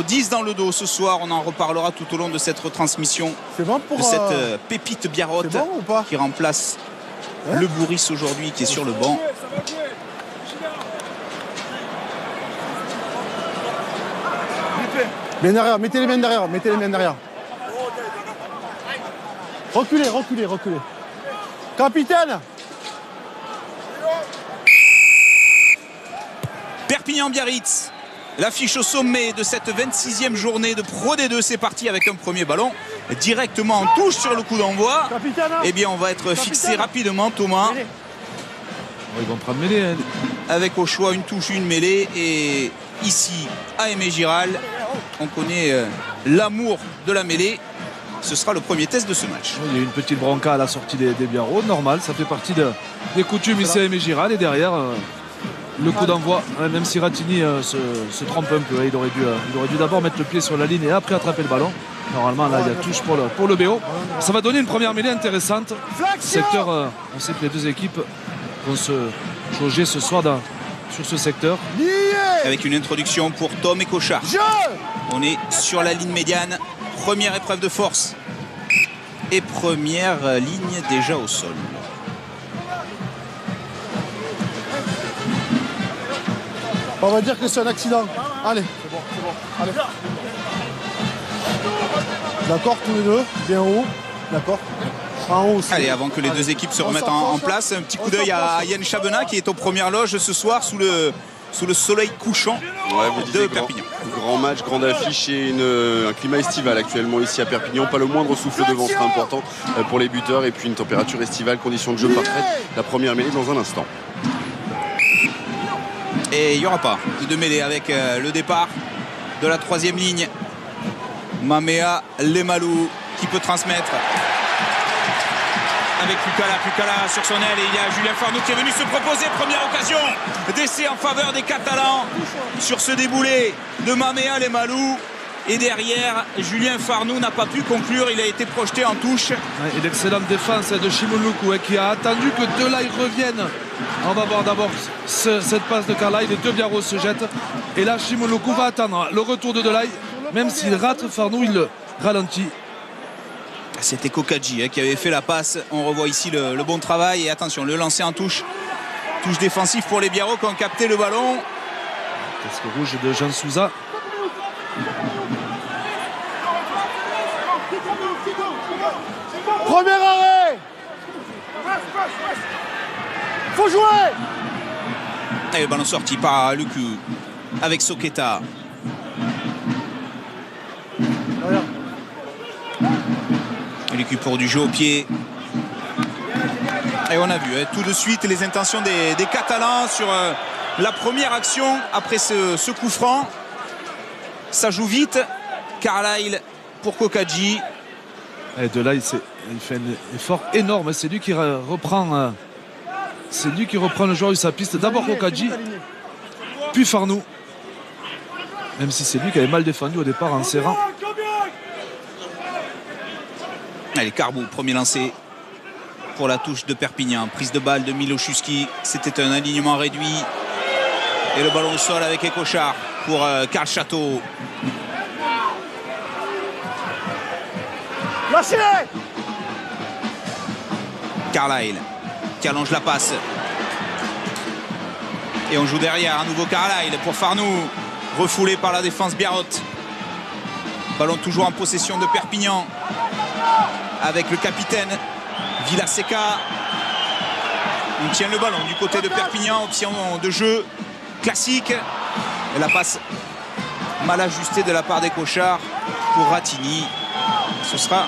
numéro 10 dans le dos ce soir. On en reparlera tout au long de cette retransmission de cette pépite Biarrot qui remplace le Bourris aujourd'hui, qui est sur le banc. Bien derrière, mettez les mains derrière, mettez les mains derrière. Reculez, reculez, reculez. Capitaine! Perpignan-Biarritz, l'affiche au sommet de cette 26e journée de Pro D2. C'est parti avec un premier ballon directement en touche sur le coup d'envoi. Eh bien, on va être fixé rapidement, Thomas. Ils vont prendre mêlée. Hein. Avec au choix une touche, une mêlée. Et ici, à Aimé Giral, on connaît l'amour de la mêlée. Ce sera le premier test de ce match. Il y a une petite bronca à la sortie des Biarrot. Normal, ça fait partie des coutumes ici à Aimé Giral. Et derrière, le coup d'envoi, même si Ratigny se trompe un peu. Il aurait dû d'abord mettre le pied sur la ligne et après attraper le ballon. Normalement, là, il y a touche pour le BO. Ça va donner une première mêlée intéressante. Secteur, on sait que les deux équipes vont se jauger ce soir sur ce secteur. Avec une introduction pour Tom et Cochard. On est sur la ligne médiane. Première épreuve de force. Et première ligne déjà au sol. On va dire que c'est un accident. Allez, c'est bon, c'est bon. Allez. D'accord, tous les deux, bien haut. D'accord. En haut aussi. Allez, avant que les deux équipes se remettent en place, un petit coup d'œil à Yann Chabena qui est aux premières loges ce soir sous le soleil couchant de Perpignan. Grand match, grande affiche et un climat estival actuellement ici à Perpignan. Pas le moindre souffle de vent sera important pour les buteurs. Et puis une température estivale, conditions de jeu parfaites. La première mêlée dans un instant. Et il n'y aura pas de mêlée avec le départ de la troisième ligne. Mamea Lemalou qui peut transmettre avec Pucala sur son aile, et il y a Julien Farnou qui est venu se proposer. Première occasion d'essai en faveur des Catalans sur ce déboulé de Mamea Lemalou. Et derrière, Julien Farnou n'a pas pu conclure, il a été projeté en touche. Et l'excellente défense de Shimoluku qui a attendu que Delay revienne. On va voir d'abord cette passe de Carlyle, les deux Biarrot se jettent. Et là, Shimoluku va attendre le retour de Delay. Même s'il rate Farnou, il le ralentit. C'était Kokadji qui avait fait la passe. On revoit ici le bon travail. Et attention, le lancer en touche. Touche défensive pour les Biarrot qui ont capté le ballon. Casque rouge de Jean Souza. Premier arrêt. Faut jouer. Et le ballon sorti par Lucu avec Soketa. Lucu pour du jeu au pied. Et on a vu tout de suite les intentions des Catalans sur la première action après ce coup franc. Ça joue vite. Carlyle pour Kokadji. Et de là, il fait un effort énorme. C'est lui qui reprend. C'est lui qui reprend le joueur de sa piste. D'abord Kokadji, puis Farnou. Même si c'est lui qui avait mal défendu au départ en serrant. Allez, Carbou, premier lancé pour la touche de Perpignan. Prise de balle de Miloszewski. C'était un alignement réduit. Et le ballon au sol avec Écochard pour Karl Château. Lâchez-les. Carlyle qui allonge la passe. Et on joue derrière. À nouveau Carlyle pour Farnou. Refoulé par la défense Biarrot. Ballon toujours en possession de Perpignan. Avec le capitaine Villaseca. On tient le ballon du côté de Perpignan. Option de jeu classique. Et la passe mal ajustée de la part des Cochards pour Ratigny. Ce sera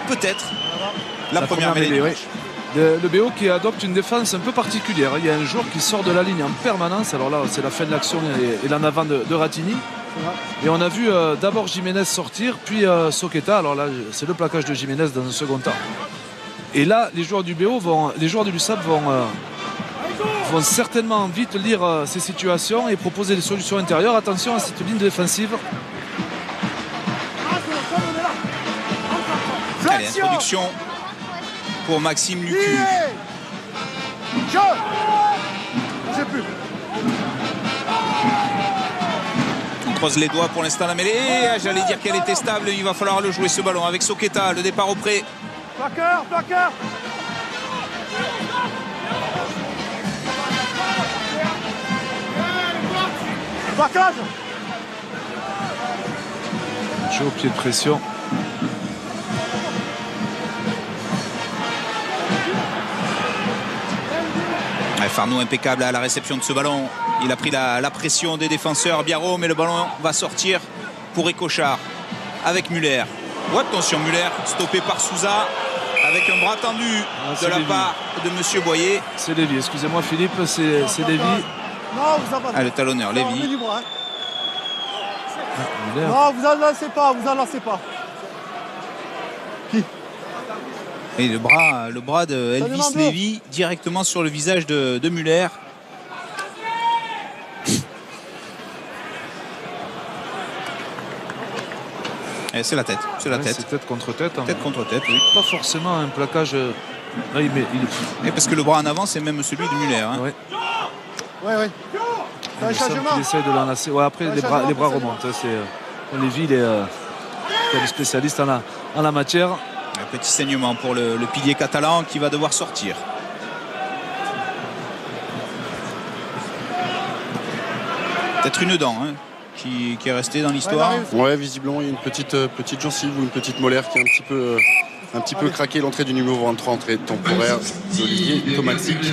peut-être la première mêlée. Oui. Le BO qui adopte une défense un peu particulière. Il y a un joueur qui sort de la ligne en permanence. Alors là, c'est la fin de l'action et l'en avant de Ratigny. Et on a vu d'abord Jiménez sortir, puis Soketa. Alors là, c'est le plaquage de Jiménez dans un second temps. Et là, les joueurs du BO les joueurs de l'USAP vont certainement vite lire ces situations et proposer des solutions intérieures. Attention à cette ligne défensive. Allez, introduction pour Maxime Lucu. croise les doigts pour l'instant la mêlée. J'allais dire qu'elle était stable. Il va falloir le jouer ce ballon avec Soqueta. Le départ au pré. Plaqueur. Plaquage. Jeu au pied de pression. Farnoux impeccable à la réception de ce ballon. Il a pris la pression des défenseurs Biarro, mais le ballon va sortir pour Écochard avec Muller. Oh, attention, Muller stoppé par Souza avec un bras tendu de la part de Monsieur Boyer. C'est Lévy, excusez-moi Philippe, c'est Lévy. Non, vous en Ah, le talonneur, Lévy. Muller. Non, vous en lancez pas. Qui? Et le bras de Elvis Lévy directement sur le visage de Muller. Et c'est la tête. C'est la tête. C'est tête contre tête. Hein. Tête contre tête, oui. Pas forcément un plaquage. Là, Et parce que le bras en avant, c'est même celui de Muller. Hein. Ouais. Ouais. C'est un changement. Il essaie de l'enlacer. Ouais, après, les bras remontent. Lévy, il est le spécialiste en la matière. Un petit saignement pour le pilier catalan qui va devoir sortir. Peut-être une dent qui est restée dans l'histoire. Ouais, visiblement il y a une petite gencive ou une petite molaire qui est un petit peu craqué. L'entrée du numéro 23, entrée temporaire d'Olivier Tomazic,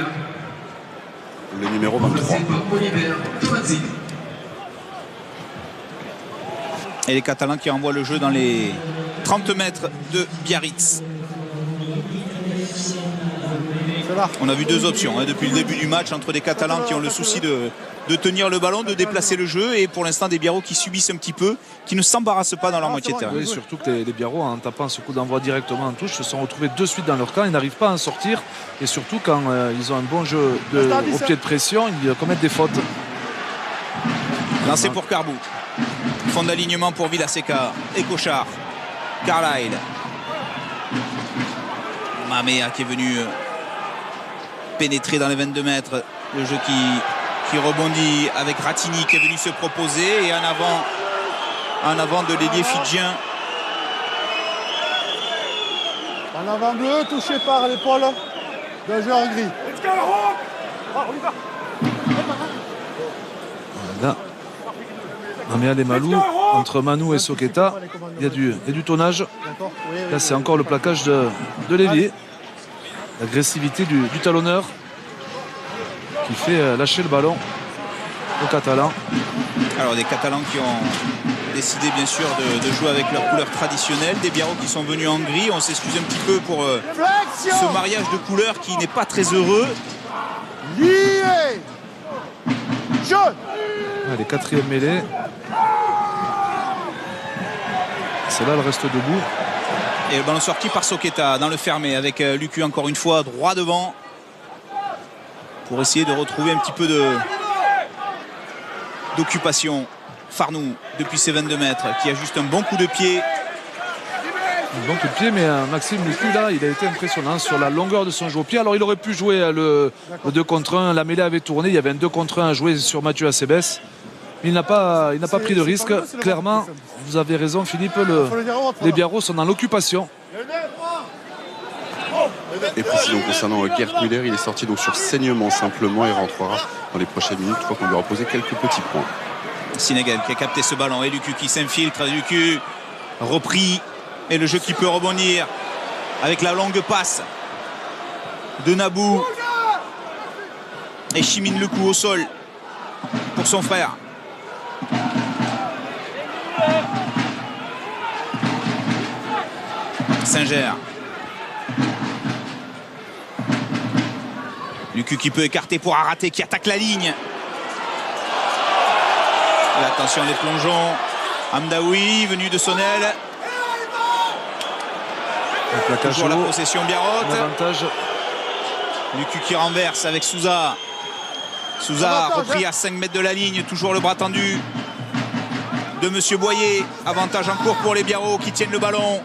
le numéro 23. Et les Catalans qui envoient le jeu dans les 30 mètres de Biarritz. On a vu deux options depuis le début du match entre des Catalans qui ont le souci de tenir le ballon, de déplacer le jeu, et pour l'instant des Biarros qui subissent un petit peu, qui ne s'embarrassent pas dans leur moitié de terrain. Oui, surtout que les Biarros, en tapant ce coup d'envoi directement en touche, se sont retrouvés de suite dans leur camp. Ils n'arrivent pas à en sortir, et surtout quand ils ont un bon jeu au pied de pression, ils commettent des fautes. Lancé pour Carbou. Fond d'alignement pour Villaseca. Écochard. Carlyle. Mamea qui est venu pénétrer dans les 22 mètres. Le jeu qui rebondit avec Ratini qui est venu se proposer. Et en avant de l'ailier fidjien. En avant bleu, touché par l'épaule d'un joueur gris. Là, Mamea des Malou, entre Manu et Soqueta, il y a du tonnage. Là, c'est encore le plaquage de Lévy. L'agressivité du talonneur qui fait lâcher le ballon aux Catalans. Alors des Catalans qui ont décidé bien sûr de jouer avec leurs couleurs traditionnelles. Des Biarros qui sont venus en gris. On s'excuse un petit peu pour ce mariage de couleurs qui n'est pas très heureux. Lié. Jeu. Allez, quatrième mêlée. C'est là, le reste debout. Et le ballon sorti par Soqueta dans le fermé avec Lucu encore une fois droit devant pour essayer de retrouver un petit peu d'occupation. Farnoux depuis ses 22 mètres qui a juste un bon coup de pied. Un bon coup de pied, mais Maxime Lucu là, il a été impressionnant sur la longueur de son jeu au pied. Alors il aurait pu jouer le 2 contre 1, la mêlée avait tourné, il y avait un 2 contre 1 à jouer sur Mathieu Acebes. Il n'a pas pris de risque. Clairement, vous avez raison Philippe, les Biarros sont dans l'occupation. Et précision concernant Gerd Müller, il est sorti donc sur saignement simplement et rentrera dans les prochaines minutes, une fois qu'on lui aura posé quelques petits points. Sénégal qui a capté ce ballon et Lucu qui s'infiltre. Lucu repris et le jeu qui peut rebondir avec la longue passe de Nabou et Chimine le coup au sol pour son frère. Singer. Lucu qui peut écarter pour Araté qui attaque la ligne. Et attention les plongeons. Hamdaoui venu de son aile. Toujours la possession Biarrot. Lucu qui renverse avec Souza. Souza repris à 5 mètres de la ligne. Toujours le bras tendu de Monsieur Boyer. Avantage en cours pour les Biarros qui tiennent le ballon.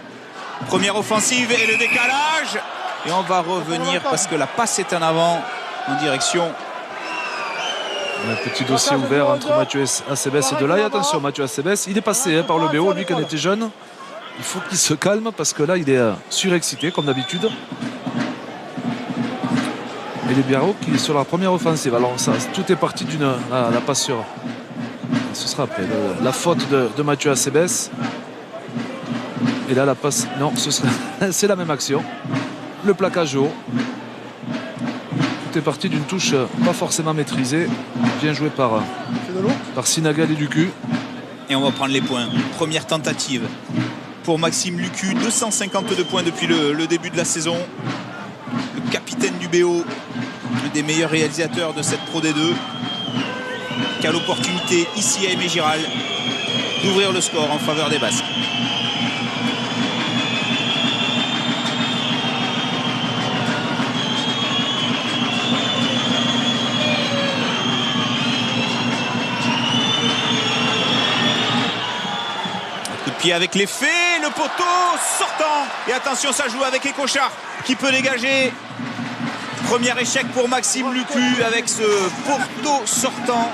Première offensive et le décalage. Et on va revenir parce que la passe est en avant en direction Un petit dossier ouvert entre Mathieu Acebes et Delaye. Attention, Mathieu Acebes, il est passé par le BO. Lui, quand il était jeune, il faut qu'il se calme parce que là, il est surexcité, comme d'habitude. Et les Biarro qui est sur la première offensive. Alors, ça, tout est parti d'une. La passe sur. Ce sera après. La faute de Mathieu Acebes. Et là, la passe. Non, c'est la même action. Le plaquage haut. Tout est parti d'une touche pas forcément maîtrisée. Bien joué par Sinagal et Lucu. Et on va prendre les points. Première tentative pour Maxime Lucu. 252 points depuis le début de la saison. Le capitaine du BO. Un des meilleurs réalisateurs de cette Pro D2. Qui a l'opportunité ici à Aimé Giral d'ouvrir le score en faveur des Basques. Puis avec l'effet, le poteau sortant. Et attention, ça joue avec Écochard qui peut dégager. Premier échec pour Maxime Lucu avec ce poteau sortant.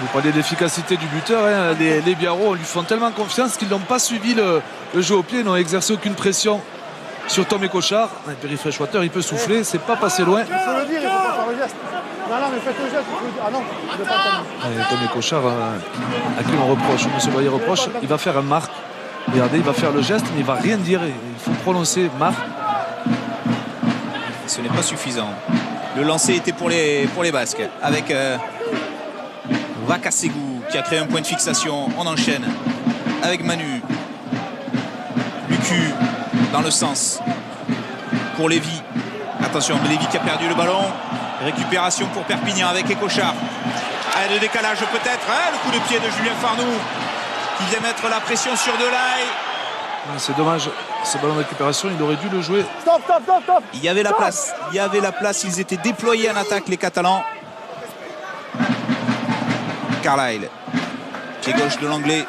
Vous parlez d'efficacité du buteur. Hein. Les Biarro lui font tellement confiance qu'ils n'ont pas suivi le jeu au pied. Ils n'ont exercé aucune pression sur Tom Écochard. Perry Freshwater, il peut souffler. C'est pas passé loin. Il faut le dire, il ne faut pas faire le geste. Non, mais faites le geste. Ah non, il ne pas attendre. Tom Écochard, à qui on reproche, M. Loyer reproche, il va faire un marque. Regardez, il va faire le geste, mais il ne va rien dire. Il faut prononcer marque. Ce n'est pas suffisant. Le lancer était pour les Basques. Avec Vakasegou qui a créé un point de fixation. On enchaîne avec Manu. Lucu dans le sens pour Lévy. Attention, Lévy qui a perdu le ballon. Récupération pour Perpignan avec Écochard. Allez, le décalage peut-être. Le coup de pied de Julien Farnoux qui vient mettre la pression sur Delaye. C'est dommage. Ce ballon de récupération, il aurait dû le jouer. Stop. Il y avait la place. Il y avait la place. Ils étaient déployés en attaque, les Catalans. Carlyle, pied gauche de l'Anglais.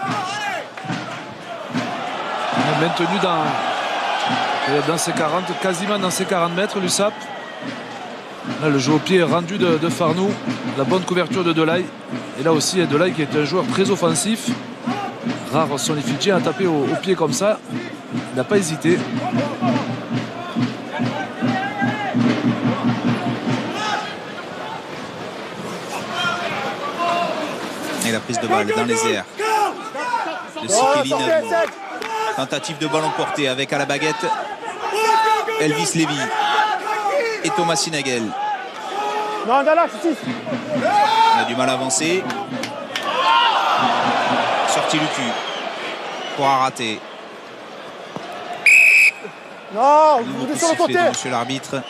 On est maintenu dans ces 40, quasiment dans ces 40 mètres, l'USAP. Là, le jeu au pied est rendu de Farnoux. La bonne couverture de Delaye. Et là aussi, Delaye qui est un joueur très offensif. Rare sont les Fidjiens à taper au pied comme ça. Il n'a pas hésité. Et la prise de balle dans les airs de Sikeli Nabou. Tentative de ballon porté avec à la baguette Elvis Lévy et Thomas Sinagel. Non, On a du mal à avancer. Sortie Lucu pour Araté. Non, Nouveau vous coup êtes sur le sifflé côté. de monsieur l'arbitre.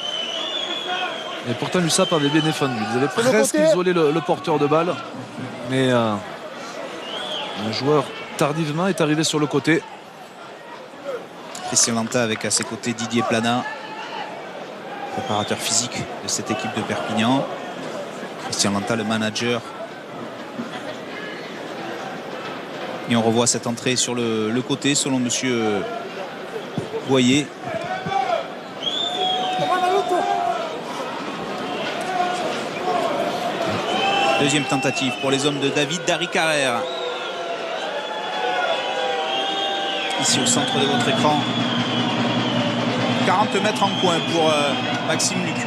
Et pourtant, l'USAP avait bien défendu. Ils avaient presque isolé le porteur de balle. Mais un joueur tardivement est arrivé sur le côté. Christian Lanta avec à ses côtés Didier Plana, préparateur physique de cette équipe de Perpignan. Christian Lanta, le manager. Et on revoit cette entrée sur le côté selon monsieur Boyer. Deuxième tentative pour les hommes de David Dari Carrère. Ici au centre de votre écran. 40 mètres en coin pour Maxime Lucu.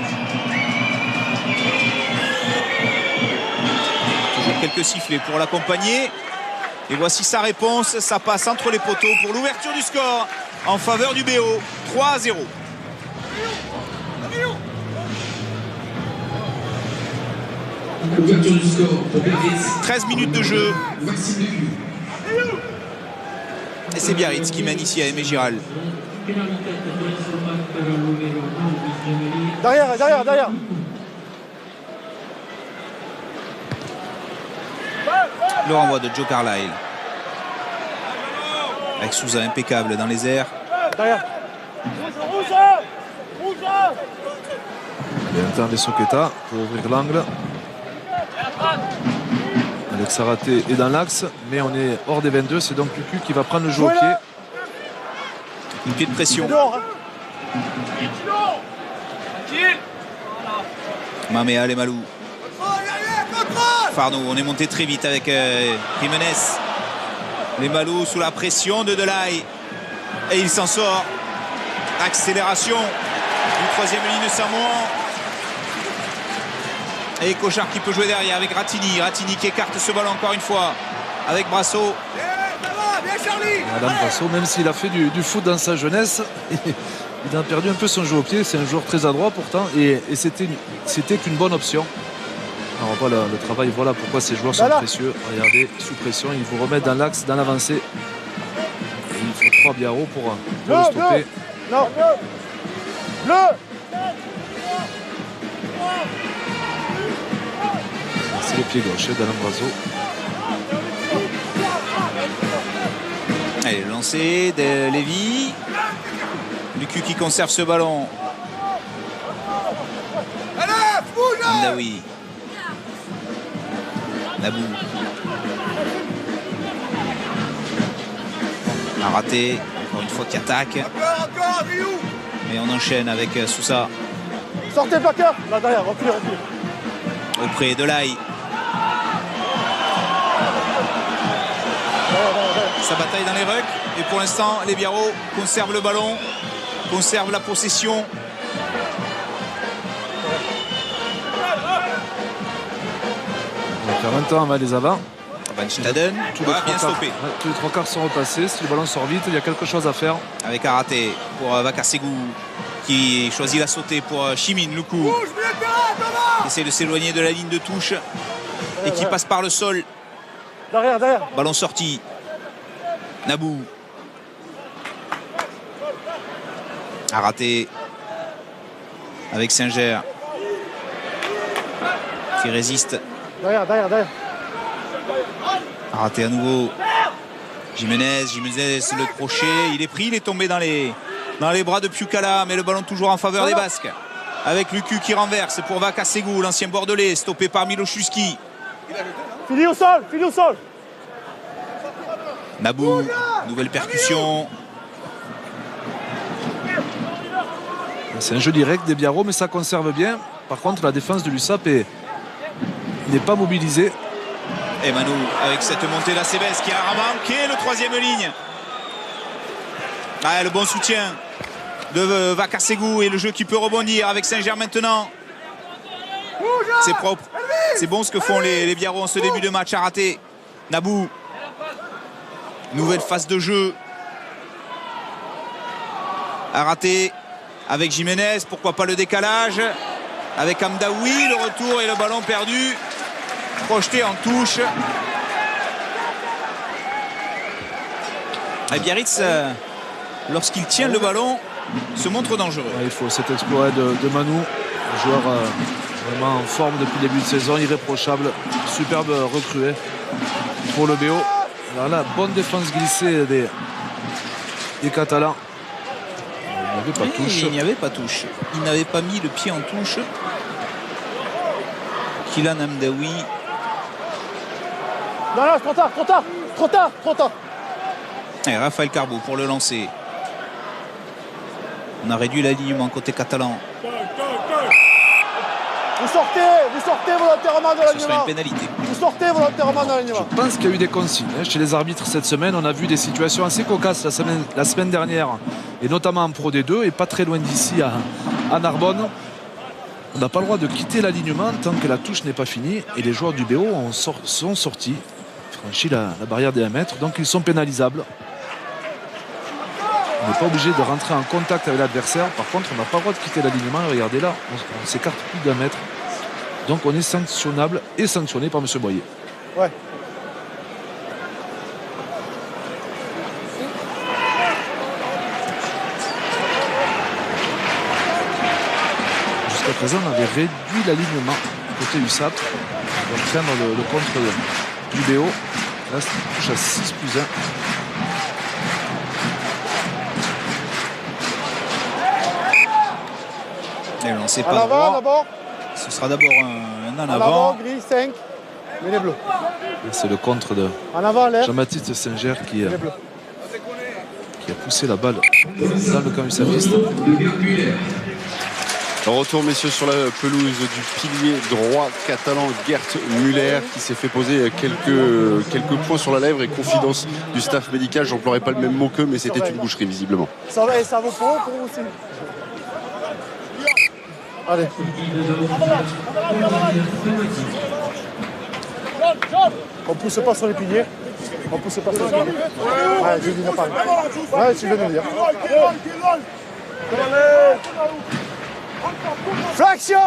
Toujours quelques sifflets pour l'accompagner. Et voici sa réponse. Ça passe entre les poteaux pour l'ouverture du score en faveur du BO. 3-0. 13 minutes de jeu. Et c'est Biarritz qui mène ici à Aimé Giral. Derrière. Le renvoi de Joe Carlyle. Avec Souza impeccable dans les airs. Derrière. Il y a un temps des Soqueta pour ouvrir l'angle. Alex Araté est dans l'axe, mais on est hors des 22. C'est donc Lucu qui va prendre le jeu au pied. Une pied de pression. Maméa Lemalou. Farnoux, on est monté très vite avec Jiménez. Les Malous sous la pression de Delay. Et il s'en sort. Accélération du troisième ligne de Samoan. Et Cochard qui peut jouer derrière avec Ratini. Ratini qui écarte ce ballon encore une fois avec Brasso. Adam Brasso, même s'il a fait du foot dans sa jeunesse, il a perdu un peu son jeu au pied. C'est un joueur très adroit pourtant et c'était qu'une bonne option. Alors on voit le travail, voilà pourquoi ces joueurs sont précieux. Regardez, sous pression, ils vous remettent dans l'axe, dans l'avancée. Et il faut 3 Biarro pour le stopper. Non. Bleu. C'est le pied gauche d'Alain Brasso. Allez, le lancer de Lévy. Lucu qui conserve ce ballon. Amdaoui. Nabou. A raté. Encore une fois qui attaque. Et on enchaîne avec Sousa. Sortez le plaqueur. Là derrière, reculez. Auprès de Lai. Ça bataille dans les rucks. Et pour l'instant, les Biarros conservent le ballon, conservent la possession. On va faire 20 ans à les avant. Van Staden, bien stoppé. Tous les 3 quarts sont repassés. Si le ballon sort vite, il y a quelque chose à faire. Avec Araté pour Vakasegou qui choisit la sautée pour Chimine Loukou. Qui essaie de s'éloigner de la ligne de touche et qui passe par le sol. Derrière. Ballon sorti. Nabou. Araté avec Singer qui résiste. Derrière. Araté à nouveau. Jiménez le crochet, il est pris, il est tombé dans les bras de Piukala, mais le ballon toujours en faveur des Basques. Avec Lucu qui renverse pour Vakasegou, l'ancien Bordelais, stoppé par Milošuski. Fili au sol. Nabou, nouvelle percussion. C'est un jeu direct des Biarros, mais ça conserve bien. Par contre, la défense de l'USAP n'est pas mobilisée. Et Manu avec cette montée d'Acebes qui a manqué le troisième ligne. Le bon soutien de Vakasegou et le jeu qui peut rebondir avec Singer maintenant. C'est propre. C'est bon ce que font les Biarros en ce début de match. À rater. Nabou. Nouvelle phase de jeu. À rater avec Jiménez. Pourquoi pas le décalage. Avec Amdaoui, le retour et le ballon perdu. Projeté en touche. Et Biarritz, lorsqu'il tient le ballon, se montre dangereux. Il faut cet exploit de Manu, un joueur vraiment en forme depuis le début de saison, irréprochable, superbe recrue pour le BO. Alors là, bonne défense glissée des Catalans. Il n'y avait pas touche. Il n'avait pas mis le pied en touche. Kylian Amdaoui. Non, trop tard. Et Raphaël Carbo pour le lancer. On a réduit l'alignement côté catalan. Vous sortez volontairement de l'alignement. Ce sera une pénalité. Vous sortez volontairement de l'alignement. Je pense qu'il y a eu des consignes chez les arbitres cette semaine. On a vu des situations assez cocasses la semaine dernière, et notamment en Pro D2 et pas très loin d'ici à Narbonne. On n'a pas le droit de quitter l'alignement tant que la touche n'est pas finie, et les joueurs du BO sont sortis, franchi la barrière des 1 mètre, donc ils sont pénalisables. On n'est pas obligé de rentrer en contact avec l'adversaire. Par contre, on n'a pas le droit de quitter l'alignement. Regardez là, on s'écarte plus d'1 mètre. Donc on est sanctionnable et sanctionné par M. Boyer. Ouais. Jusqu'à présent, on avait réduit l'alignement côté USAP. On va craindre le contre du BO. Là, c'est une touche à 6+1. Et on sait En pas avant d'abord. Ce sera d'abord un en En avant. avant, gris, 5. Mais les bleus. C'est le contre de En avant, l'air. Jean-Baptiste Singer qui Les bleus. a poussé la balle dans le camp USAPiste. Retour, messieurs, sur la pelouse du pilier droit catalan Gert Müller, qui s'est fait poser quelques points sur la lèvre et confidence du staff médical. J'emploierai pas le même mot qu'eux, mais c'était une boucherie visiblement. Ça va, et ça vaut pour eux, pour vous aussi. Allez. On pousse pas sur les piliers. On pousse pas sur les piliers. Ouais, je dis non pas. Ouais, tu veux nous dire. Flexion.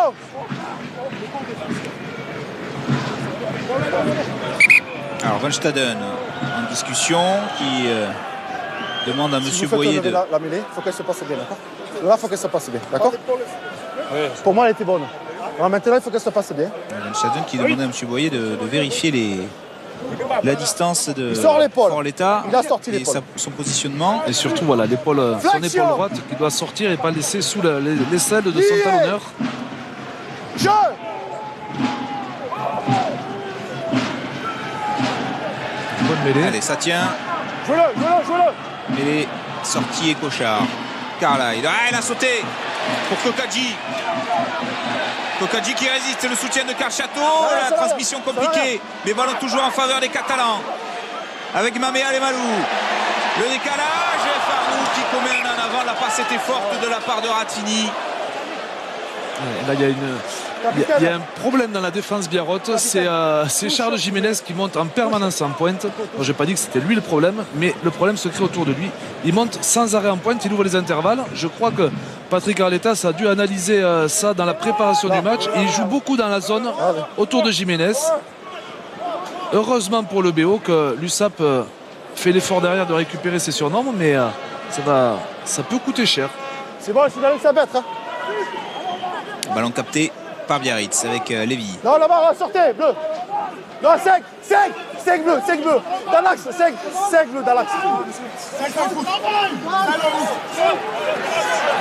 Alors Van Staden en discussion qui demande à Monsieur Boyer de... La mêlée, il faut qu'elle se passe bien, d'accord? Là, il faut qu'elle se passe bien, d'accord? Pour moi, elle était bonne. Alors maintenant, il faut qu'elle se passe bien. Van Staden qui demandait à Monsieur Boyer de vérifier la distance de Forletta et son positionnement. Et surtout, voilà, l'épaule, son épaule droite qui doit sortir et pas laisser sous l'aisselle de son talonneur. Jeu. Bonne mêlée. Allez, ça tient. Joue-le. Mêlée, sortie et Cochard. Carlyle. Ah, il a sauté pour Kokadji. Kokadji qui résiste, le soutien de Karchato. La transmission compliquée. Les ballons toujours en faveur des Catalans. Avec Maméal et Malou. Le décalage. Farnou qui commet un en avant. La passe était forte de la part de Ratini. Là, il y a un problème dans la défense biarrote. C'est Charles Jiménez qui monte en permanence en pointe. Je n'ai pas dit que c'était lui le problème, mais le problème se crée autour de lui. Il monte sans arrêt en pointe, il ouvre les intervalles. Je crois que Patrick Arletas a dû analyser ça dans la préparation du match. Il joue beaucoup dans la zone autour de Jiménez. Heureusement pour le BO que l'USAP fait l'effort derrière de récupérer ses surnoms, mais ça peut coûter cher. C'est bon, je suis dans l'Elisabeth. Hein. Ballon capté par Biarritz avec Lévy. Non, là-bas, sortez, bleu. Non, 5 bleu. Dans l'axe, 5 bleu dans l'axe.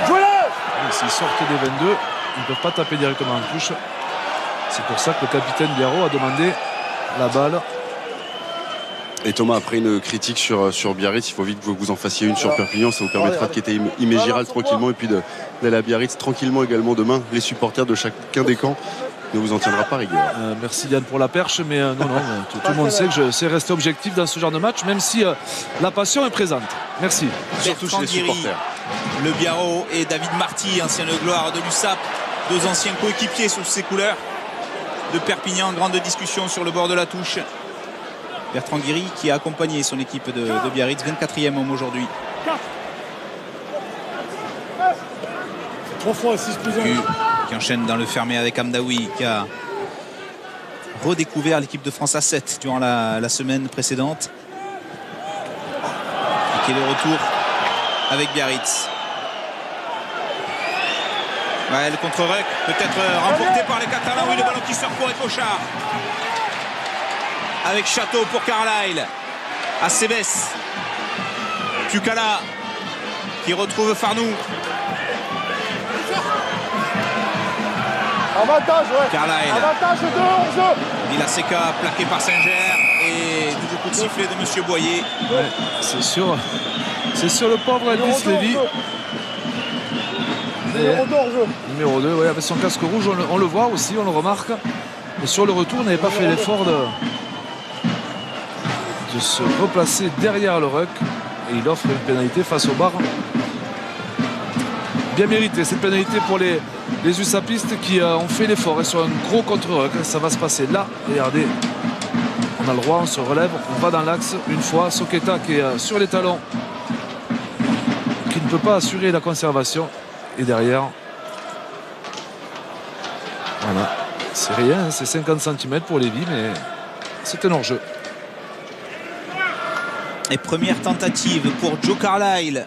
Jouez-le. S'ils sortent des 22, ils ne peuvent pas taper directement en touche. C'est pour ça que le capitaine Biarro a demandé la balle. Et Thomas, après une critique sur Biarritz, il faut vite que vous en fassiez une sur Perpignan. Ça vous permettra de quitter Aimé Giral tranquillement et puis d'aller à Biarritz tranquillement également demain. Les supporters de chacun des camps ne vous en tiendra pas rigueur. Merci Yann pour la perche, mais non, tout le monde sait que je sais rester objectif dans ce genre de match, même si la passion est présente. Merci. Surtout chez les supporters. Le Biarro et David Marty, ancienne gloire de l'USAP, deux anciens coéquipiers sous ces couleurs de Perpignan. Grande discussion sur le bord de la touche. Bertrand Guiry qui a accompagné son équipe de Biarritz, 24e homme aujourd'hui. Qui enchaîne dans le fermé avec Amdaoui, qui a redécouvert l'équipe de France à 7 durant la semaine précédente. Et qui est de retour avec Biarritz. Ouais, le contre-ruck peut-être remporté par les Catalans. Oui, le ballon qui sort pour Cochard. Avec Château pour Carlyle. Acebes. Tukala qui retrouve Farnou. Avantage, ouais. Carlyle. Avantage de hors-jeu. Villaseca plaqué par Saint-Ger. Et nouveau coup de sifflet de Monsieur Boyer. Ouais, c'est sûr. C'est sur le pauvre Elvis Lévy. Numéro 2, ouais, avec son casque rouge, on le voit aussi, on le remarque. Et sur le retour, on n'avait pas fait l'effort de se replacer derrière le ruck. Et il offre une pénalité face au bar. Bien mérité cette pénalité pour les USAPistes qui ont fait l'effort. Et sur un gros contre-ruck, ça va se passer là. Regardez, on a le droit, on se relève, on va dans l'axe une fois. Soqueta qui est sur les talons, qui ne peut pas assurer la conservation. Et derrière, voilà, c'est rien, c'est 50 cm pour Lévy, mais c'est un hors-jeu. Et première tentative pour Joe Carlyle.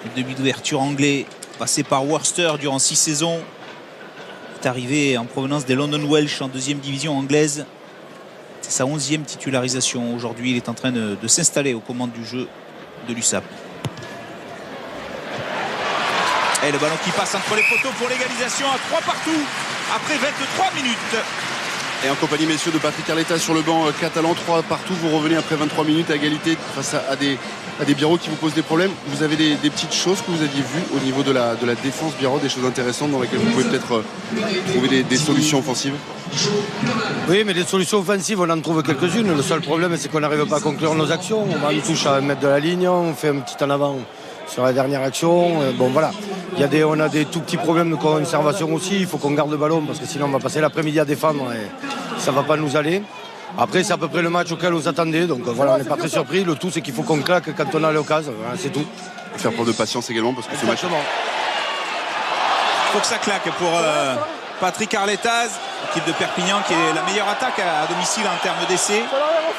Le début d'ouverture anglais, passé par Worcester durant 6 saisons. Il est arrivé en provenance des London Welsh en 2e division anglaise. C'est sa 11e titularisation. Aujourd'hui, il est en train de s'installer aux commandes du jeu de l'USAP. Et le ballon qui passe entre les poteaux pour l'égalisation à 3 partout après 23 minutes. Et en compagnie, messieurs, de Patrick Arleta sur le banc catalan, 3 partout. Vous revenez après 23 minutes à égalité face à des Biarros qui vous posent des problèmes. Vous avez des petites choses que vous aviez vues au niveau de la défense Biarros, des choses intéressantes dans lesquelles vous pouvez peut-être trouver des solutions offensives? Oui, mais des solutions offensives, on en trouve quelques-unes. Le seul problème, c'est qu'on n'arrive pas à conclure nos actions. On touche à 1 mètre de la ligne, on fait un petit en avant sur la dernière action. Bon, voilà. On a des tout petits problèmes de conservation aussi. Il faut qu'on garde le ballon parce que sinon, on va passer l'après-midi à défendre et ça ne va pas nous aller. Après, c'est à peu près le match auquel on s'attendait. Donc voilà, on n'est pas très surpris. Le tout, c'est qu'il faut qu'on claque quand on a l'occasion. Voilà, c'est tout. Faire preuve de patience également parce que ce match... Il faut que ça claque pour Patrick Arletaz, équipe de Perpignan qui est la meilleure attaque à domicile en termes d'essais,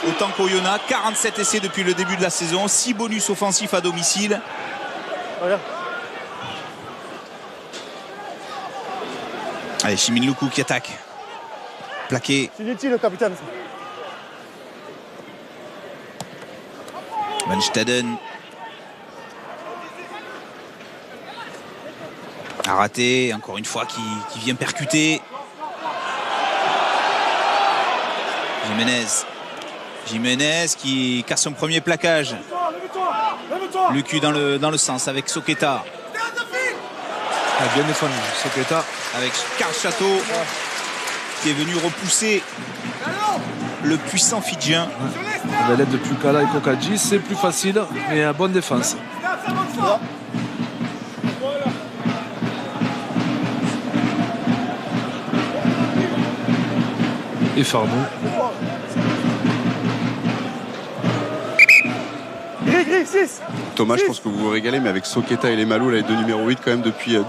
autant qu'Oyonnax. 47 essais depuis le début de la saison, 6 bonus offensifs à domicile. Allez, Chimine Loukou qui attaque. Plaqué. C'est inutile, le capitaine. Van Staden. A raté, encore une fois qui vient percuter. Jiménez qui casse son premier plaquage. Lucu dans le sens avec Soqueta. Bien défendu, Soqueta. Avec Karl Château qui est venu repousser le puissant Fidjien. Avec l'aide de Pukala et Kokadji, c'est plus facile, mais à bonne défense. Et Farnou. Gris, 6. Thomas, je pense que vous vous régalez, mais avec Soqueta et les Malou, les deux numéro 8 quand même depuis le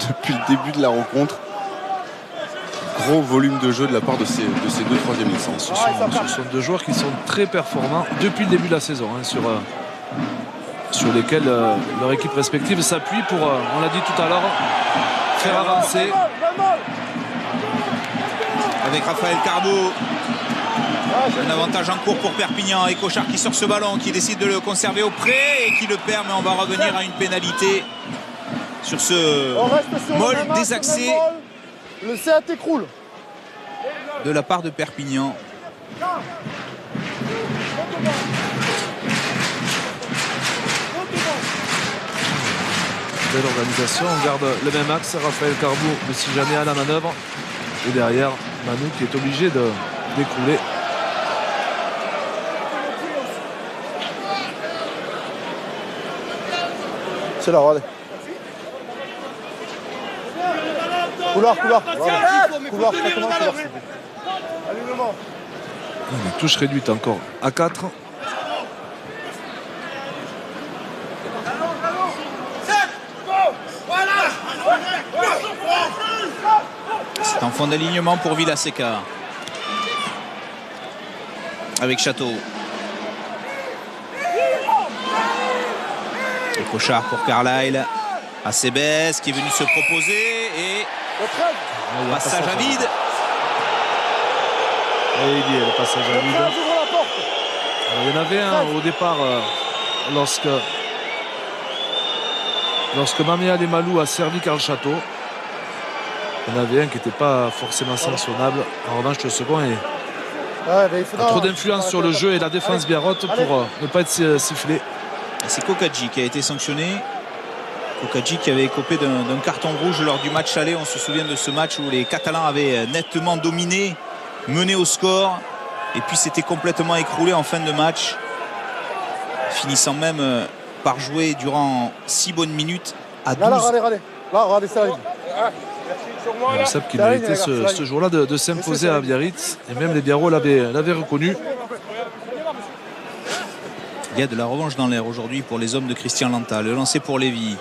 début de la rencontre. Gros volume de jeu de la part de ces deux troisième licences. Ce sont deux joueurs qui sont très performants depuis le début de la saison, hein, sur lesquels leur équipe respective s'appuie pour, on l'a dit tout à l'heure, faire avancer. Avec Raphaël Carbo. Un avantage en cours pour Perpignan et Cochard qui sort ce ballon, qui décide de le conserver au près et qui le perd, mais on va revenir à une pénalité sur ce molle désaxé. Le CAT écroule. De la part de Perpignan. Belle organisation, on garde le même axe, Raphaël Carbo, mais si jamais à la manœuvre. Et derrière, Manu qui est obligé d'écrouler. C'est là, regardez. Couloir. Couloir. Une touche réduite encore à 4. C'est un fond d'alignement pour Villaseca. Avec Château. Et Cochard pour Carlyle. Acebes qui est venu se proposer et passage à vide. Et il y a le passage à vide. Alors, il y en avait un au départ lorsque Mamea Lemalou a servi Karl Château. Il y en avait un qui n'était pas forcément sanctionnable. En revanche, le second a trop d'influence sur le jeu et la défense biarrote pour ne pas être sifflé. C'est Kokadji qui a été sanctionné. Kokadji qui avait écopé d'un carton rouge lors du match aller. On se souvient de ce match où les Catalans avaient nettement dominé, mené au score, et puis s'étaient complètement écroulés en fin de match, finissant même par jouer durant 6 bonnes minutes à 12. Là, regardez ça. Le Seb qui méritait ce jour-là de s'imposer à Biarritz, et même les Biarros l'avaient reconnu. Il y a de la revanche dans l'air aujourd'hui pour les hommes de Christian Lanta. Le lancer pour Lévy.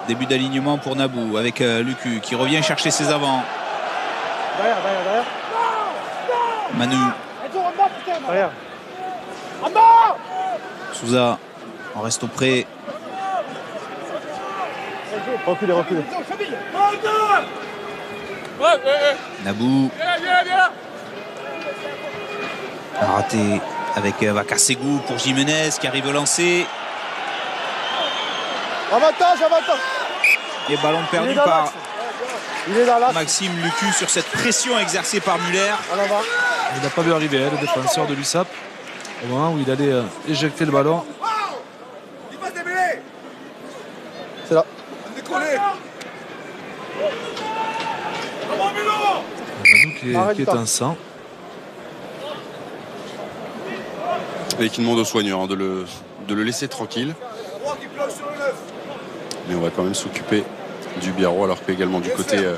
Début d'alignement pour Nabou avec Lucu qui revient chercher ses avants. Derrière. Manu. Souza. On reste auprès. Reculez. Nabou. Raté avec Vakasegou pour Jiménez qui arrive au lancer. Avantage. Et ballon perdu par Maxime Lucu sur cette pression exercée par Muller. Il n'a pas vu arriver le défenseur de l'USAP au moment où il allait éjecter le ballon. C'est là. Manou qui est en sang. Et qui demande aux soigneurs de le laisser tranquille. Mais on va quand même s'occuper du Biarro, alors qu'également du côté de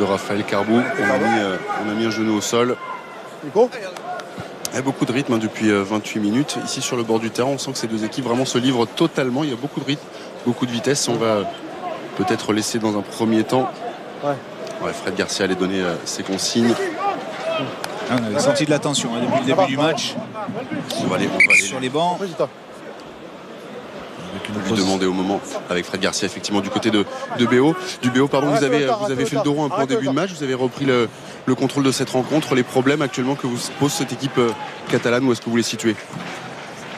Raphaël Carbou, on a mis un genou au sol. Nico ? Il y a beaucoup de rythme depuis 28 minutes. Ici sur le bord du terrain, on sent que ces deux équipes vraiment se livrent totalement. Il y a beaucoup de rythme, beaucoup de vitesse. On va peut-être laisser dans un premier temps. Fred Garcia allait donner ses consignes. On avait senti de la tension depuis le début du match. On va aller sur les bancs. Lui demander au moment avec Fred Garcia effectivement du côté de BO. Vous avez fait le dos rond un peu en début de match. Vous avez repris le contrôle de cette rencontre. Les problèmes actuellement que vous pose cette équipe catalane, où est-ce que vous les situez?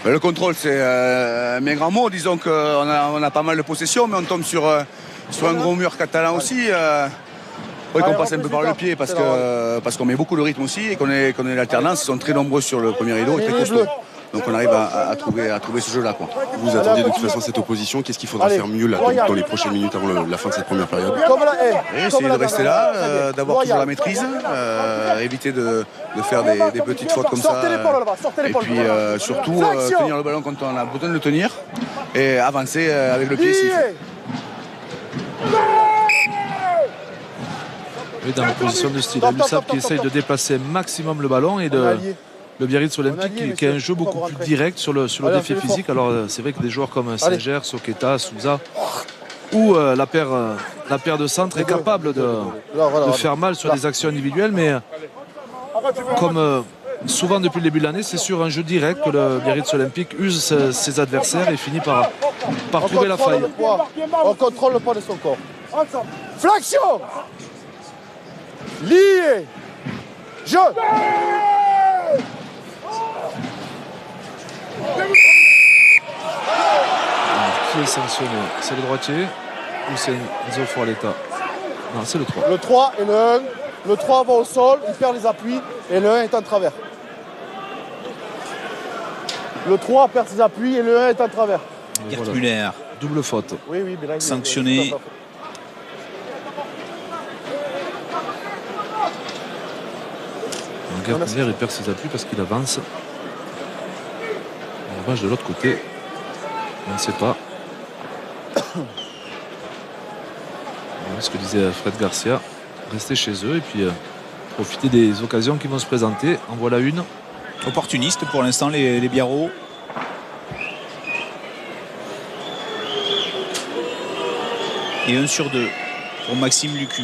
Le contrôle, c'est mes grands mots. Disons qu'on a pas mal de possession, mais on tombe sur un gros mur catalan aussi. Qu'on passe un peu par le pied parce qu'on met beaucoup de rythme aussi et qu'on est l'alternance. Ils sont très nombreux sur le premier rideau et très costauds. Donc on arrive à trouver ce jeu-là. Vous attendiez de toute façon cette opposition. Qu'est-ce qu'il faudra faire mieux là, dans les prochaines minutes avant la fin de cette première période? Essayer de rester là, d'avoir toujours la maîtrise, éviter de faire des petites fautes comme ça. Et puis surtout tenir le ballon quand on a besoin de le tenir et avancer avec le pied s'il faut. Et dans la position de style, l'USAP qui essaye de déplacer maximum le ballon et le Biarritz Olympique qui a un jeu beaucoup plus direct sur le défi physique. Alors c'est vrai que des joueurs comme Singer, Soqueta, Souza ou la paire de centre est capable de faire mal sur des actions individuelles, mais comme souvent depuis le début de l'année, c'est sur un jeu direct que le Biarritz Olympique use ses adversaires et finit par trouver la faille. On contrôle le poids de son corps. Flexion. Lié. Jeu. Qui est sanctionné? C'est le droitier ou c'est Enzo Forletta? Non, c'est le 3. Le 3 et le 1. Le 3 va au sol, il perd les appuis et le 1 est en travers. Le 3 perd ses appuis et le 1 est en travers. Gert Müller. Double faute. Oui, mais là, sanctionné. Gert Müller, il perd ses appuis parce qu'il avance. En revanche, de l'autre côté, on ne sait pas. Voilà ce que disait Fred Garcia. Rester chez eux et puis profiter des occasions qui vont se présenter. En voilà une. Opportuniste pour l'instant les Biarros. Et 1 sur 2 pour Maxime Lucu.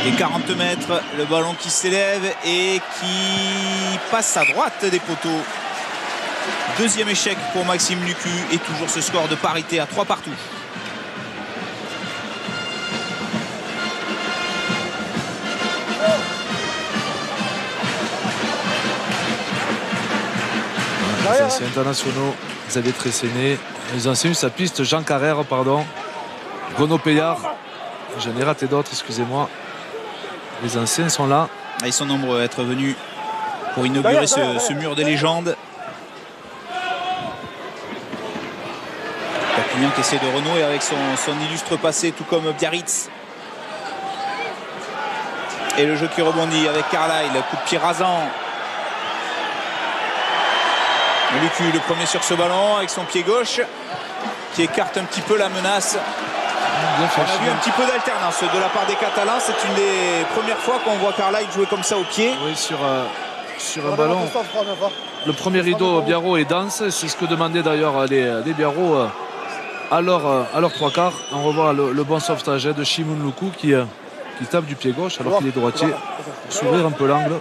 Les 40 mètres, le ballon qui s'élève et qui passe à droite des poteaux. Deuxième échec pour Maxime Lucu et toujours ce score de parité à 3 partout. Les anciens internationaux, Xavier Tresséné, les anciens USAPistes, Jean Carrère, pardon, Gono Payard, j'en ai raté d'autres, excusez-moi. Les anciens sont là. Ils sont nombreux à être venus pour inaugurer ce mur des légendes. Perpignan qui essaie de renouer avec son illustre passé, tout comme Biarritz. Et le jeu qui rebondit avec Carlyle, coup de pied rasant. Lucu, le premier sur ce ballon avec son pied gauche qui écarte un petit peu la menace. On a vu un petit peu d'alternance de la part des Catalans. C'est une des premières fois qu'on voit Carlyle jouer comme ça au pied. Oui, sur un ballon. Le premier rideau Biarro est dense. C'est ce que demandaient d'ailleurs les Biarro à leur 3 quarts. On revoit le bon sauvetage de Shimon Luku qui tape du pied gauche alors qu'il est droitier pour s'ouvrir un peu l'angle.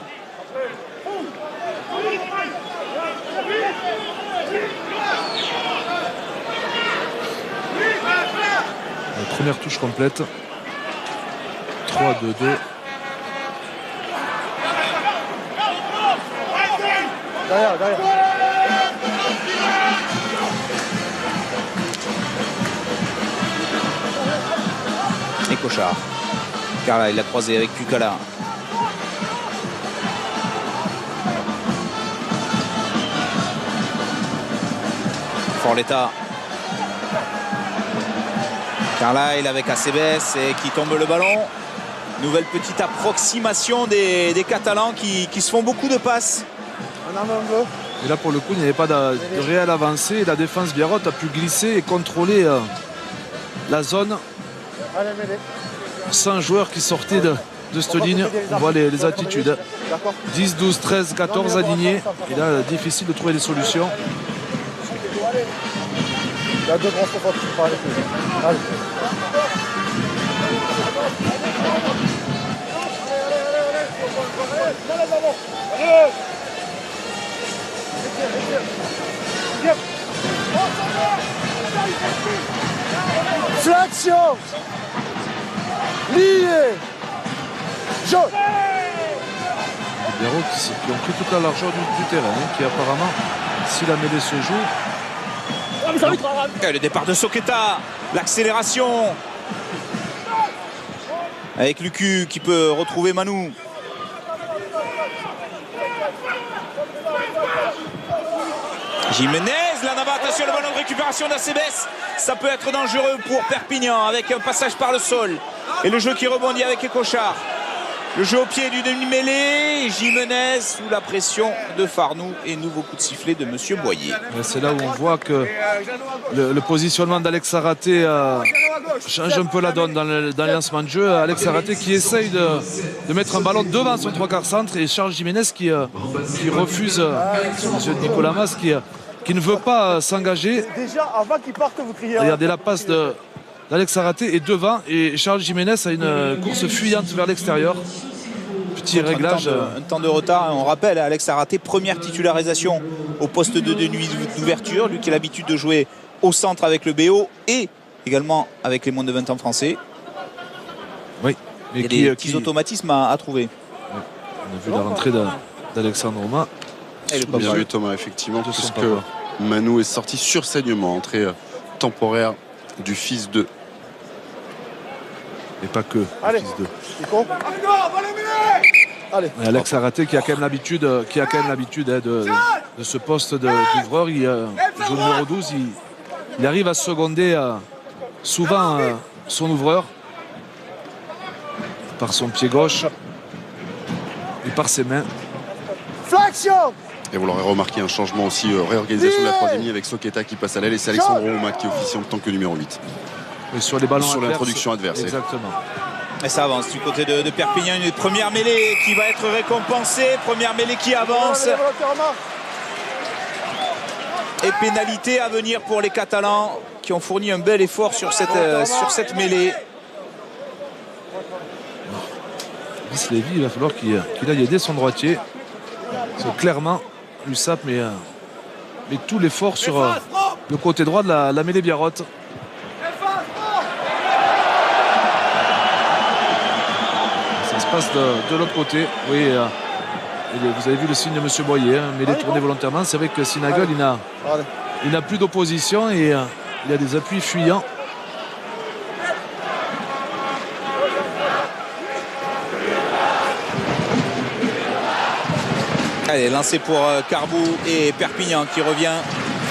Première touche complète. 3-2-2. Derrière. Et Cochard. Carla, il l'a croisé avec Pucala. Forletta. Carlyle avec Acebes et qui tombe le ballon. Nouvelle petite approximation des Catalans qui se font beaucoup de passes. Et là, pour le coup, il n'y avait pas de réelle avancée. La défense biarrote a pu glisser et contrôler la zone. Sans joueurs qui sortaient de cette ligne. On voit les attitudes. 10, 12, 13, 14 alignés. Et là, difficile de trouver des solutions. Il y a 2 grands spots qui parlent. Allez. Flexion. Lié. Jeu. Les Biarros qui ont pris toute la largeur du terrain, qui apparemment, si la mêlée se joue. Et le départ de Soqueta, l'accélération avec Lucu qui peut retrouver Manu. Jiménez, la Nava, attention, le ballon de récupération d'Acebes. Ça peut être dangereux pour Perpignan avec un passage par le sol. Et le jeu qui rebondit avec Cochard. Le jeu au pied du demi-mêlée. Jiménez sous la pression de Farnou et nouveau coup de sifflet de Monsieur Boyer. C'est là où on voit que le positionnement d'Alex Araté change un peu la donne dans le lancement de jeu. Alex Araté qui essaye de mettre un ballon devant son 3/4 centre et Charles Jiménez qui refuse, monsieur Nicolas Mas qui ne veut pas s'engager. Déjà, avant qu'il parte, vous criez. Regardez la passe d'Alex Araté est devant et Charles Jiménez a une course fuyante vers l'extérieur. Petit réglage. Un temps de retard. On rappelle, Alex Araté, première titularisation au poste de nuit d'ouverture. Lui qui a l'habitude de jouer au centre avec le BO et également avec les moins de 20 ans français. Oui. Il y a des petits automatismes à trouver. Oui. On a vu la rentrée d'Alexandre Romain. Bien vu Thomas, effectivement, puisque Manu est sorti sur saignement, entrée temporaire du fils de. Et pas que Allez. le fils de. Allez. Et Alex Araté qui a quand même l'habitude de ce poste d'ouvreur. Il joue numéro 12. Il arrive à seconder souvent son ouvreur par son pied gauche et par ses mains. Flexion. Et vous l'aurez remarqué, un changement aussi, réorganisation de la troisième ligne avec Soqueta qui passe à l'aile et c'est Alexandre Romain qui officie en tant que numéro 8. Et sur les ballons sur adverses, l'introduction adverse. Exactement. Et ça avance du côté de Perpignan. Une première mêlée qui va être récompensée. Première mêlée qui avance. Et pénalité à venir pour les Catalans qui ont fourni un bel effort sur cette mêlée. Brice Lévy, il va falloir qu'il aille aider son droitier. C'est clairement l'USAP met tout l'effort sur le côté droit de la mêlée biarrote. Ça se passe de l'autre côté. Oui, vous avez vu le signe de M. Boyer, mêlée tournée volontairement. C'est vrai que Sinagel, il n'a plus d'opposition et il a des appuis fuyants. Allez, lancé pour Carbou et Perpignan qui revient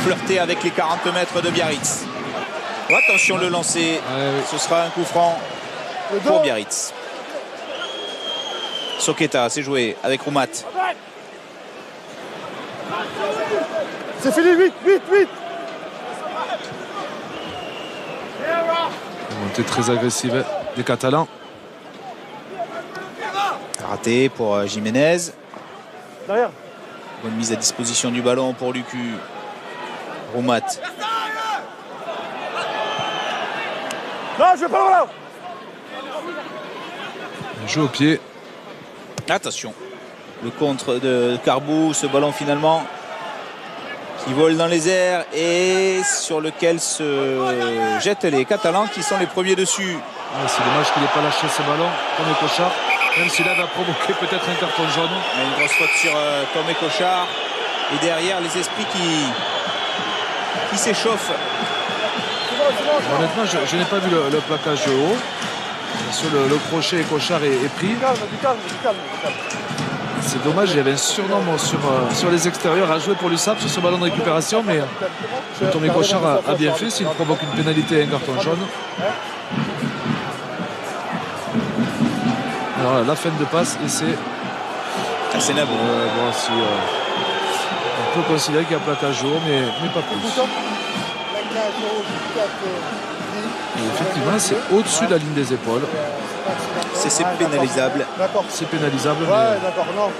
flirter avec les 40 mètres de Biarritz. Oh, attention le lancer, ce sera un coup franc pour Biarritz. Soqueta, c'est joué avec Roumat. C'est fini, 8. Une montée très agressive des Catalans. Raté pour Jiménez. Derrière. Bonne mise à disposition du ballon pour Lucu. Roumat. Non, je vais pas le voir. Jeu au pied. Attention. Le contre de Carbou, ce ballon finalement qui vole dans les airs et sur lequel se jettent les Catalans qui sont les premiers dessus. C'est dommage qu'il n'ait pas lâché ce ballon comme Cochard, même s'il va provoquer peut-être un carton jaune. Une grosse faute sur Tom et Cochard. Et derrière, les esprits qui s'échauffent. Honnêtement, je n'ai pas vu le plaquage de haut. Sur le crochet, Cochard est pris. Du calme. C'est dommage, il y avait un surnombre sur les extérieurs à jouer pour l'USAP sur ce ballon de récupération, mais Tommy Cochard a bien fait s'il provoque une pénalité et un carton jaune. Alors là, la fin de passe et c'est Nabou. Bon, si, on peut considérer qu'il y a plaquage haut, mais pas plus. Et effectivement, c'est au-dessus de la ligne des épaules. C'est pénalisable. D'accord. C'est pénalisable. Ouais, d'accord, non.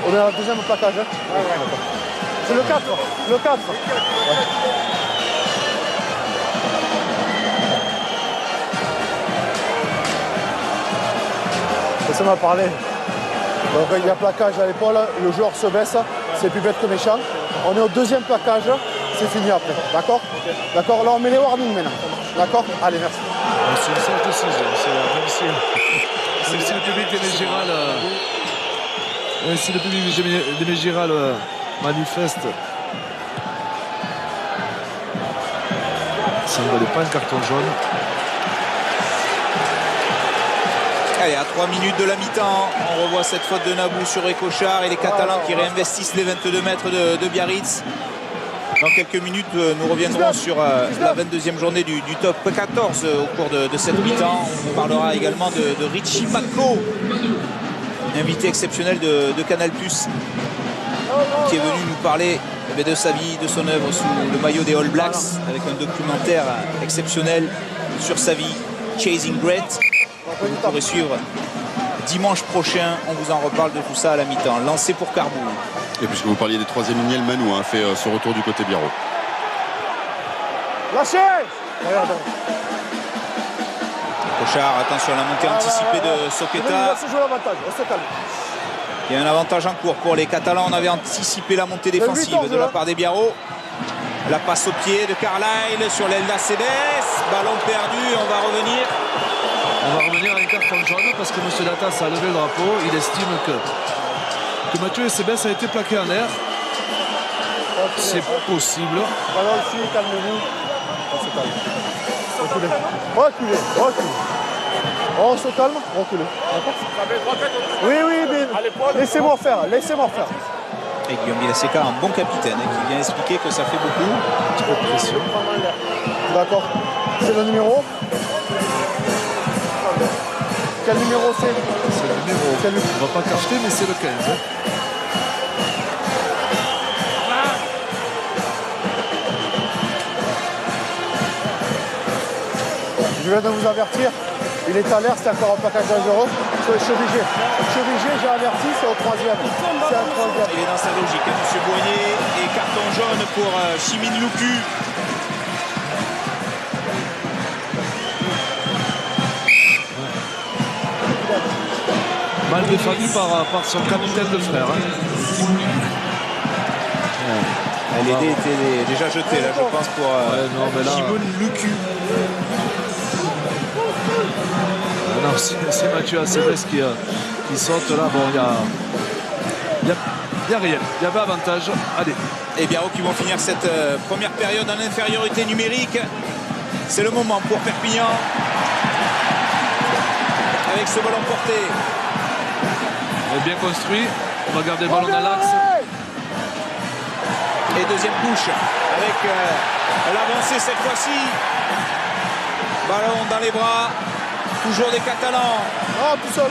On est à la deuxième plaquage. Hein. D'accord. C'est le 4. Le 4. Ouais. Laissez-moi parler. Donc il y a plaquage à l'épaule, le joueur se baisse, c'est plus bête que méchant. On est au deuxième plaquage, c'est fini après. D'accord? D'accord, là on met les warnings maintenant. D'accord? Allez, merci. C'est une sage décision. Même si le public des Mégéral, des Mégéral manifeste, ça ne valait pas un carton jaune. Allez, à 3 minutes de la mi-temps, on revoit cette faute de Nabou sur Cochard et les Catalans qui réinvestissent les 22 mètres de Biarritz. Dans quelques minutes, nous reviendrons sur la 22e journée du top 14 au cours de cette mi-temps. On parlera également de Richie Mako, invité exceptionnel de Canal+, qui est venu nous parler de sa vie, de son œuvre sous le maillot des All Blacks, avec un documentaire exceptionnel sur sa vie, Chasing Great. Vous pourrez suivre dimanche prochain. On vous en reparle de tout ça à la mi-temps. Lancé pour Carbou. Et puisque vous parliez des troisième lignes, Manu a fait son retour du côté Biarro. Lâchez! Cochard, attention à la montée anticipée de Soqueta. Il y a un avantage en cours pour les Catalans. On avait anticipé la montée défensive de la part des Biarro. La passe au pied de Carlisle sur l'aile d'Acebes. Ballon perdu, on va revenir. On va revenir à un carton jaune parce que M. Latas a levé le drapeau. Il estime que Mathieu Acebes a été plaqué en air. C'est possible. Alors ici, calmez-vous. On se calme. Reculez. On se calme, reculez. Oui, mais laissez-moi faire. Et Guillaume Vilaseca, un bon capitaine, qui vient expliquer que ça fait beaucoup. Un petit peu de pression. D'accord. C'est le numéro. Quel numéro c'est? C'est le numéro. On ne va pas cacheter, mais c'est le 15. Je viens de vous avertir. Il est à l'air, c'est encore un plaquage dangereux. Je suis obligé, j'ai averti, c'est au troisième. C'est un troisième. Il est dans sa logique, M. Boignet. Et carton jaune pour Chimine Louku. Mal défendu par son capitaine de frère. L'idée était déjà jetée, là, je pense, pour Chimine Louku. Non, c'est Mathieu Acebes qui saute là. Bon, il y a rien. Il y avait avantage. Allez. Et Biarro qui vont finir cette première période en infériorité numérique. C'est le moment pour Perpignan. Avec ce ballon porté. Bien construit. On va garder le ballon dans l'axe. Et deuxième touche avec l'avancée cette fois-ci. Ballon dans les bras. Toujours des Catalans. Ah, tout seul.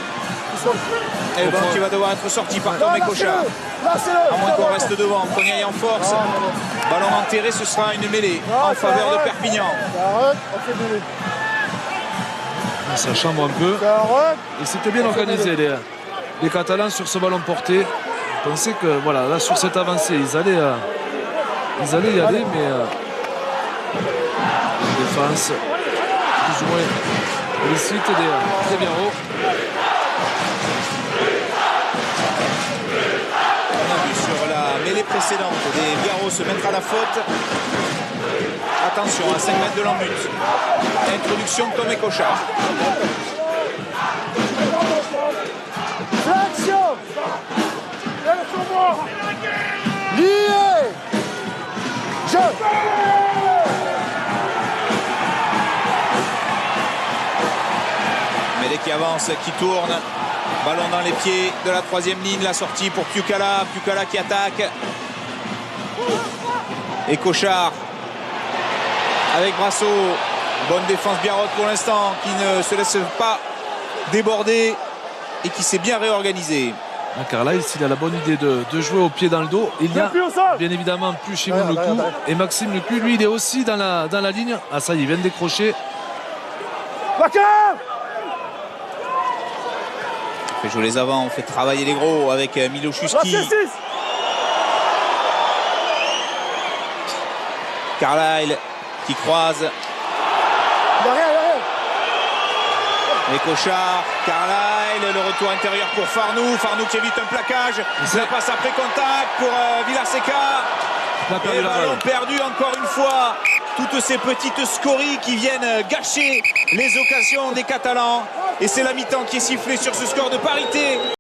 Et le ballon qui va devoir être sorti par Tomé Cochard. À moins qu'on reste devant, qu'on y aille en force. Ballon enterré, ce sera une mêlée en faveur de Perpignan. Ça chambre un peu. Et c'était bien organisé les Catalans sur ce ballon porté. Je pensais que voilà, là sur cette avancée, ils allaient y aller, mais une défense plus ou moins félicite des Biarro. On a vu sur la mêlée précédente des Biarro se mettre à la faute. Attention à 5 mètres de l'embut. Introduction de Tomé Cochard. L'action! Médé qui avance, qui tourne. Ballon dans les pieds de la troisième ligne. La sortie pour Piukala. Piukala qui attaque. Et Cochard avec Brasso. Bonne défense Biarrot pour l'instant, qui ne se laisse pas déborder et qui s'est bien réorganisé. Carlisle, s'il a la bonne idée de jouer au pied dans le dos, il n'y a bien évidemment plus Shimon Lekou. Et Maxime Lekou, lui, il est aussi dans la ligne. Ah ça, il vient de décrocher. On fait jouer les avants, on fait travailler les gros avec Miloszewski. Carlisle qui croise. Et Cochard, Carlisle, le retour intérieur pour Farnou. Farnou qui évite un plaquage. La passe après contact pour Villaseca. Et ballon perdu encore une fois. Toutes ces petites scories qui viennent gâcher les occasions des Catalans. Et c'est la mi-temps qui est sifflée sur ce score de parité.